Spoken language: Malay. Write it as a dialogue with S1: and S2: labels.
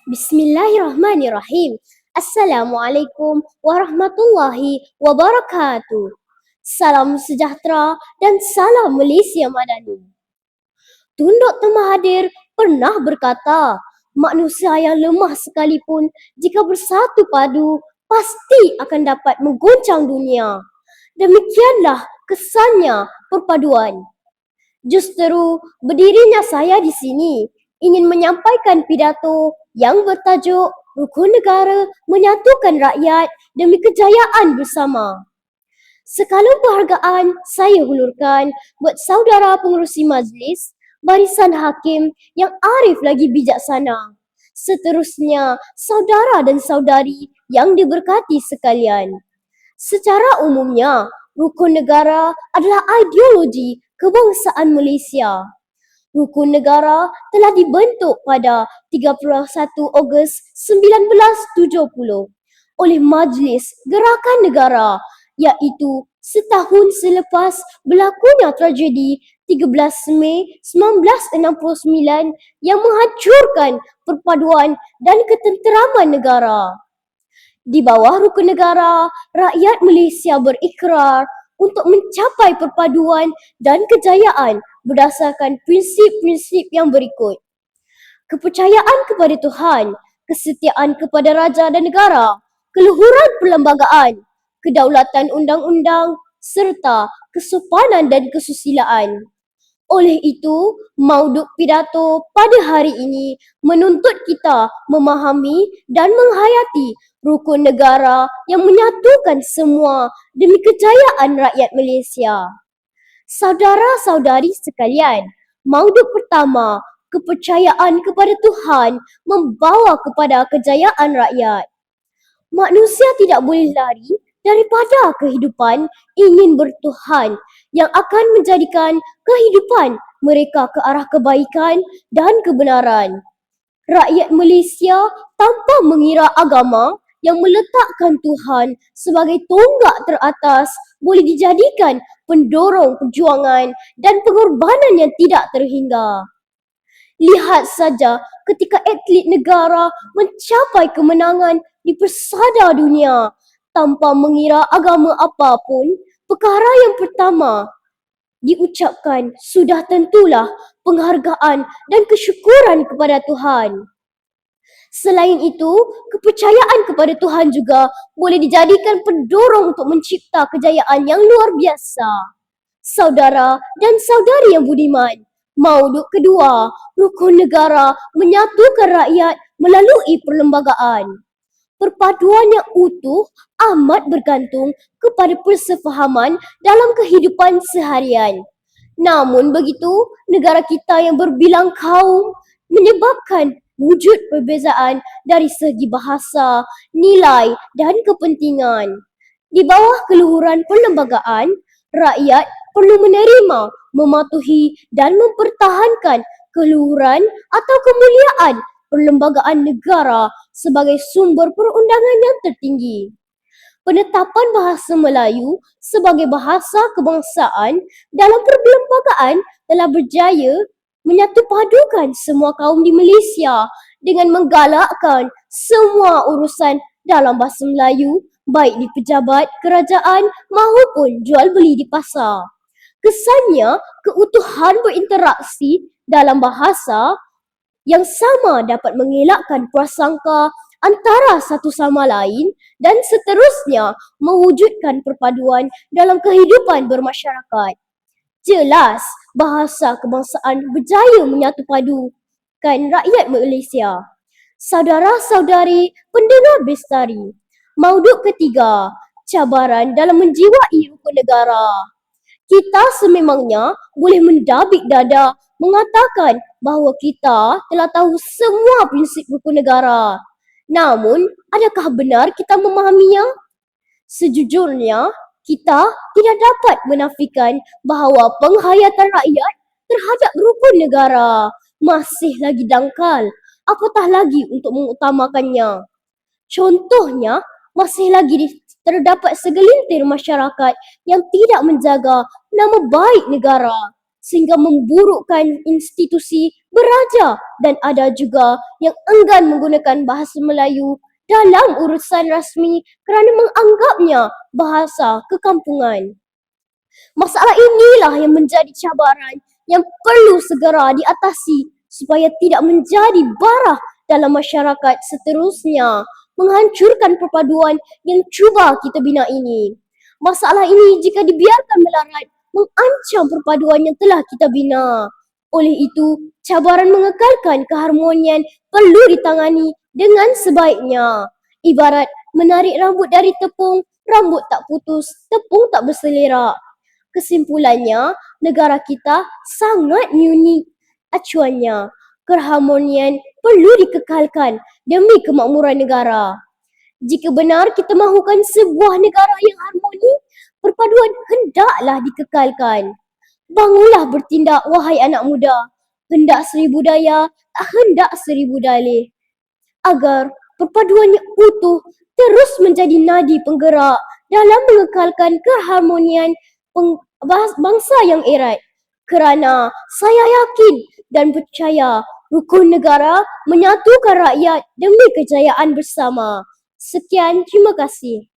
S1: Bismillahirrahmanirrahim. Assalamualaikum warahmatullahi wabarakatuh. Salam sejahtera dan salam Malaysia Madani. Tun Dr. Mahathir pernah berkata, manusia yang lemah sekalipun jika bersatu padu pasti akan dapat mengguncang dunia. Demikianlah kesannya perpaduan. Justru berdirinya saya di sini ingin menyampaikan pidato yang bertajuk Rukun Negara Menyatukan Rakyat Demi Kejayaan Bersama. Sekalum penghargaan saya hulurkan buat saudara pengerusi majlis, barisan hakim yang arif lagi bijaksana. Seterusnya, saudara dan saudari yang diberkati sekalian. Secara umumnya, rukun negara adalah ideologi kebangsaan Malaysia. Rukun negara telah dibentuk pada 31 Ogos 1970 oleh Majlis Gerakan Negara, iaitu setahun selepas berlakunya tragedi 13 Mei 1969 yang menghancurkan perpaduan dan ketenteraman negara. Di bawah rukun negara, rakyat Malaysia berikrar untuk mencapai perpaduan dan kejayaan berdasarkan prinsip-prinsip yang berikut. Kepercayaan kepada Tuhan, kesetiaan kepada raja dan negara, keluhuran perlembagaan, kedaulatan undang-undang serta kesopanan dan kesusilaan. Oleh itu, mauduk pidato pada hari ini menuntut kita memahami dan menghayati rukun negara yang menyatukan semua demi kejayaan rakyat Malaysia. Saudara-saudari sekalian, mauduk pertama, kepercayaan kepada Tuhan membawa kepada kejayaan rakyat. Manusia tidak boleh lari daripada kehidupan ingin bertuhan yang akan menjadikan kehidupan mereka ke arah kebaikan dan kebenaran. Rakyat Malaysia tanpa mengira agama yang meletakkan Tuhan sebagai tonggak teratas boleh dijadikan pendorong perjuangan dan pengorbanan yang tidak terhingga. Lihat saja ketika atlet negara mencapai kemenangan di persada dunia tanpa mengira agama apapun, perkara yang pertama diucapkan sudah tentulah penghargaan dan kesyukuran kepada Tuhan. Selain itu, kepercayaan kepada Tuhan juga boleh dijadikan pendorong untuk mencipta kejayaan yang luar biasa. Saudara dan saudari yang budiman, mauduk kedua, rukun negara menyatukan rakyat melalui perlembagaan. Perpaduan yang utuh amat bergantung kepada persefahaman dalam kehidupan seharian. Namun begitu, negara kita yang berbilang kaum menyebabkan wujud perbezaan dari segi bahasa, nilai dan kepentingan. Di bawah keluhuran perlembagaan, rakyat perlu menerima, mematuhi dan mempertahankan keluhuran atau kemuliaan perlembagaan negara sebagai sumber perundangan yang tertinggi. Penetapan bahasa Melayu sebagai bahasa kebangsaan dalam perlembagaan telah berjaya menyatupadukan semua kaum di Malaysia dengan menggalakkan semua urusan dalam bahasa Melayu baik di pejabat kerajaan maupun jual beli di pasar. Kesannya, keutuhan berinteraksi dalam bahasa yang sama dapat mengelakkan prasangka antara satu sama lain dan seterusnya mewujudkan perpaduan dalam kehidupan bermasyarakat. Jelas, bahasa kebangsaan berjaya menyatupadukan rakyat Malaysia. Saudara-saudari pendengar Bestari, mauduk ketiga, cabaran dalam menjiwai rukun negara. Kita sememangnya boleh mendabik dada mengatakan bahawa kita telah tahu semua prinsip rukun negara. Namun, adakah benar kita memahaminya? Sejujurnya, kita tidak dapat menafikan bahawa penghayatan rakyat terhadap rukun negara masih lagi dangkal, apatah lagi untuk mengutamakannya. Contohnya, masih lagi terdapat segelintir masyarakat yang tidak menjaga nama baik negara. sehingga memburukkan institusi beraja, dan ada juga yang enggan menggunakan bahasa Melayu dalam urusan rasmi kerana menganggapnya bahasa kekampungan. Masalah inilah yang menjadi cabaran yang perlu segera diatasi supaya tidak menjadi bara dalam masyarakat seterusnya, menghancurkan perpaduan yang cuba kita bina ini. Masalah ini jika dibiarkan melarat, mengancam perpaduan yang telah kita bina. Oleh itu, cabaran mengekalkan keharmonian perlu ditangani dengan sebaiknya. Ibarat menarik rambut dari tepung, rambut tak putus, tepung tak berselerak. Kesimpulannya, negara kita sangat unik acuannya. Keharmonian perlu dikekalkan demi kemakmuran negara. Jika benar kita mahukan sebuah negara yang harmoni, perpaduan hendaklah dikekalkan. Bangunlah bertindak, wahai anak muda. Hendak seribu daya, tak hendak seribu dalih. Agar perpaduannya utuh terus menjadi nadi penggerak dalam mengekalkan keharmonian bangsa yang erat. Kerana saya yakin dan percaya rukun negara menyatukan rakyat demi kejayaan bersama. Sekian, terima kasih.